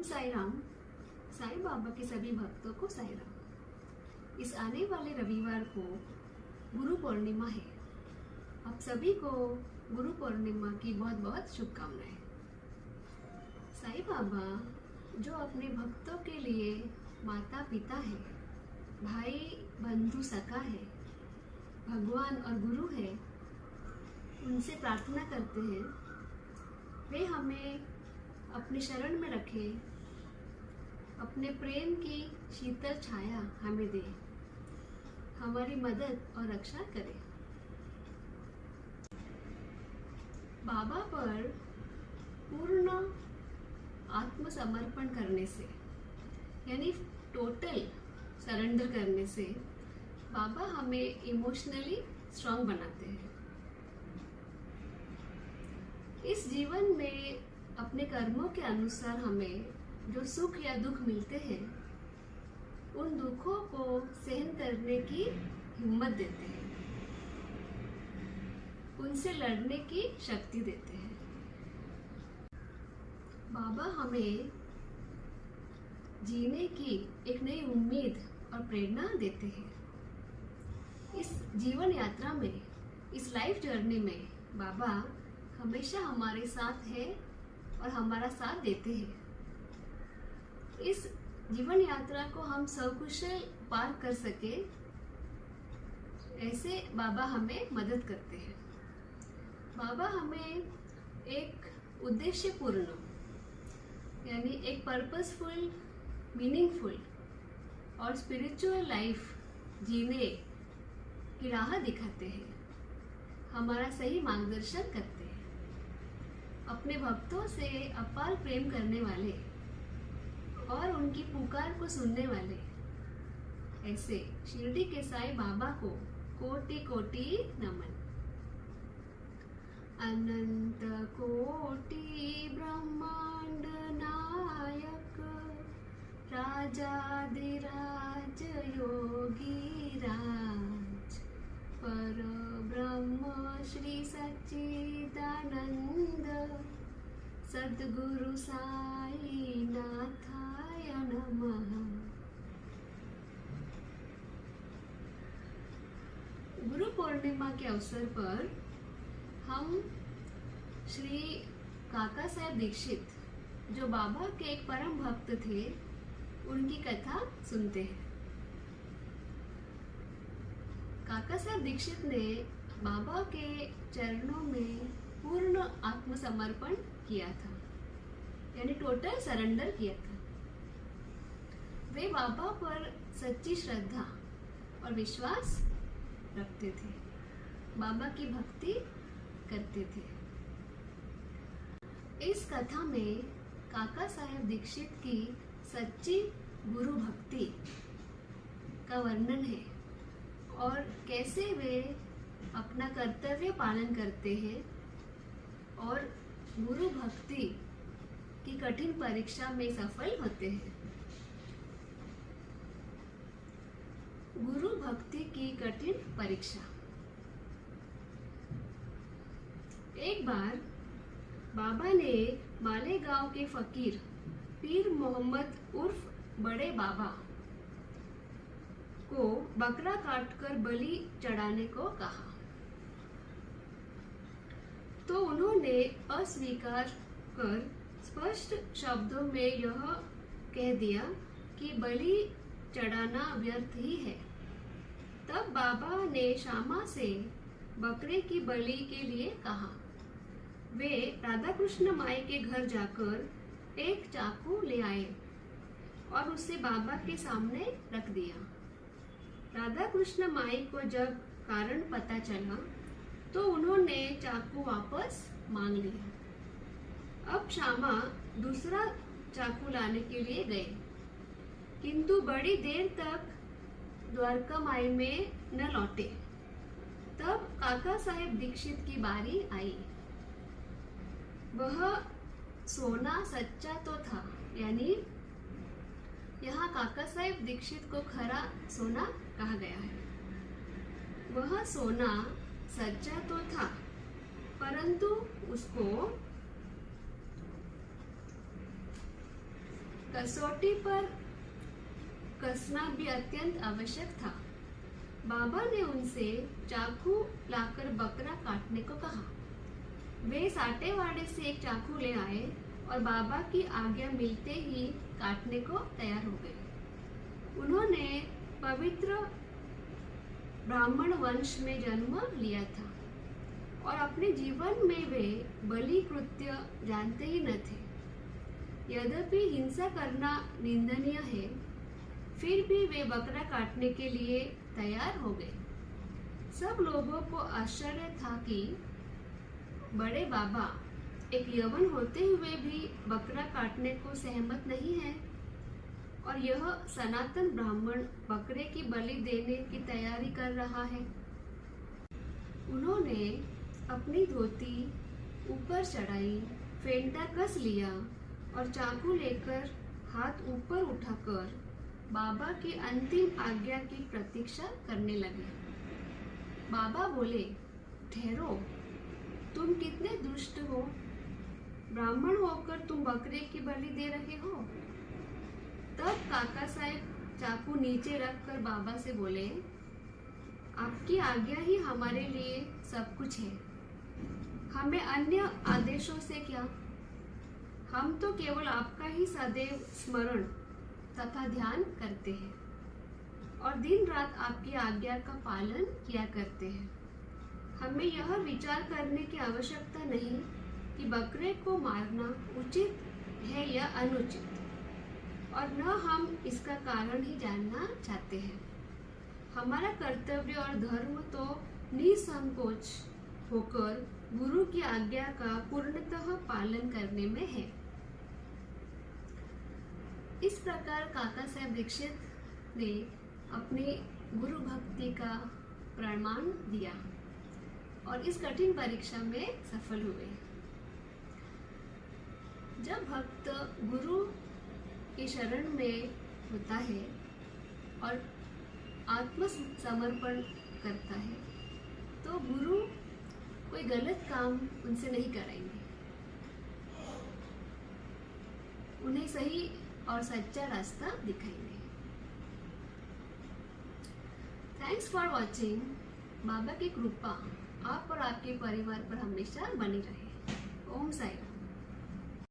साई राम। साईं बाबा के सभी भक्तों को साई राम। इस आने वाले रविवार को गुरु पूर्णिमा है। आप सभी को गुरु पूर्णिमा की बहुत बहुत शुभकामनाएं। साईं बाबा जो अपने भक्तों के लिए माता पिता है, भाई बंधु सखा है, भगवान और गुरु है, उनसे प्रार्थना करते हैं वे हमें अपने शरण में रखे, अपने प्रेम की शीतल छाया हमें दे, हमारी मदद और रक्षा करे। बाबा पर पूर्ण आत्मसमर्पण करने से यानी टोटल सरेंडर करने से बाबा हमें इमोशनली स्ट्रांग बनाते हैं। इस जीवन में अपने कर्मों के अनुसार हमें जो सुख या दुख मिलते हैं उन दुखों को सहन करने की हिम्मत देते हैं, उनसे लड़ने की शक्ति देते हैं। बाबा हमें जीने की एक नई उम्मीद और प्रेरणा देते हैं। इस जीवन यात्रा में, इस लाइफ जर्नी में बाबा हमेशा हमारे साथ है और हमारा साथ देते हैं। इस जीवन यात्रा को हम सकुशल पार कर सके ऐसे बाबा हमें मदद करते हैं। बाबा हमें एक उद्देश्यपूर्ण यानी एक पर्पसफुल, मीनिंगफुल और स्पिरिचुअल लाइफ जीने की राह दिखाते हैं, हमारा सही मार्गदर्शन करते हैं। अपने भक्तों से अपार प्रेम करने वाले और उनकी पुकार को सुनने वाले ऐसे शिरडी के साईं बाबा को कोटि कोटि नमन। अनंत कोटि ब्रह्मांड नायक राजाधिराज योगी राज पर ब्रह्म श्री सच्चिदानंद सद्गुरु साई नाथाय नमः। गुरु पूर्णिमा के अवसर पर हम श्री काका साहेब दीक्षित जो बाबा के एक परम भक्त थे उनकी कथा सुनते हैं। काका साहेब दीक्षित ने बाबा के चरणों में पूर्ण आत्मसमर्पण किया था यानी टोटल सरेंडर किया था। वे बाबा पर सच्ची श्रद्धा और विश्वास रखते थे, बाबा की भक्ति करते थे। इस कथा में काका साहेब दीक्षित की सच्ची गुरु भक्ति का वर्णन है और कैसे वे अपना कर्तव्य पालन करते हैं और गुरु भक्ति की कठिन परीक्षा में सफल होते हैं। गुरु भक्ति की कठिन परीक्षा। एक बार बाबा ने मालेगांव के फकीर पीर मोहम्मद उर्फ बड़े बाबा को बकरा काटकर बलि चढ़ाने को कहा तो उन्होंने अस्वीकार कर स्पष्ट शब्दों में यह कह दिया कि बलि चढ़ाना व्यर्थ ही है। तब बाबा ने श्यामा से बकरे की बलि के लिए कहा। वे राधा कृष्ण माई के घर जाकर एक चाकू ले आए और उसे बाबा के सामने रख दिया। राधा कृष्ण माई को जब कारण पता चला तो उन्होंने चाकू वापस मांग लिया। अब श्यामा दूसरा चाकू लाने के लिए गए किंतु बड़ी देर तक द्वारका माई में न लौटे। तब काका साहेब दीक्षित की बारी आई। वह सोना सच्चा तो था यानी यहाँ काका साहेब दीक्षित को खरा सोना कहा गया है। वह सोना सच्चा तो था परंतु उसको कसौटी पर कसना भी अत्यंत आवश्यक था। बाबा ने उनसे चाकू लाकर बकरा काटने को कहा। वे साटे वाड़े से एक चाकू ले आए और बाबा की आज्ञा मिलते ही काटने को तैयार हो गए। उन्होंने पवित्र ब्राह्मण वंश में जन्म लिया था और अपने जीवन में वे बलि कृत्य जानते ही न थे। यद्यपि हिंसा करना निंदनीय है, फिर भी वे बकरा काटने के लिए तैयार हो गए। सब लोगों को आश्चर्य था कि बड़े बाबा एक यवन होते हुए भी बकरा काटने को सहमत नहीं है और यह सनातन ब्राह्मण बकरे की बलि देने की तैयारी कर रहा है। उन्होंने अपनी धोती ऊपर चढ़ाई, फेंटा कस लिया और चाकू लेकर हाथ ऊपर उठाकर बाबा की अंतिम आज्ञा की प्रतीक्षा करने लगे। बाबा बोले, ठहरो, तुम कितने दुष्ट हो। ब्राह्मण होकर तुम बकरे की बलि दे रहे हो। तब काका साहब चाकू नीचे रखकर बाबा से बोले, आपकी आज्ञा ही हमारे लिए सब कुछ है। हमें अन्य आदेशों से क्या, हम तो केवल आपका ही सदैव स्मरण तथा ध्यान करते हैं और दिन रात आपकी आज्ञा का पालन किया करते हैं। हमें यह विचार करने की आवश्यकता नहीं कि बकरे को मारना उचित है या अनुचित, और न हम इसका कारण ही जानना चाहते हैं। हमारा कर्तव्य और धर्म तो निसंकोच होकर गुरु की आज्ञा का पूर्णतः पालन करने में है। इस प्रकार काका साहब दीक्षित ने अपनी गुरु भक्ति का प्रमाण दिया और इस कठिन परीक्षा में सफल हुए। जब भक्त गुरु की शरण में होता है और आत्मसमर्पण करता है तो गुरु कोई गलत काम उनसे नहीं कराएंगे, उन्हें सही और सच्चा रास्ता दिखाएंगे। Thanks for watching. बाबा की कृपा आप और आपके परिवार पर हमेशा बनी रहे। ओम साई।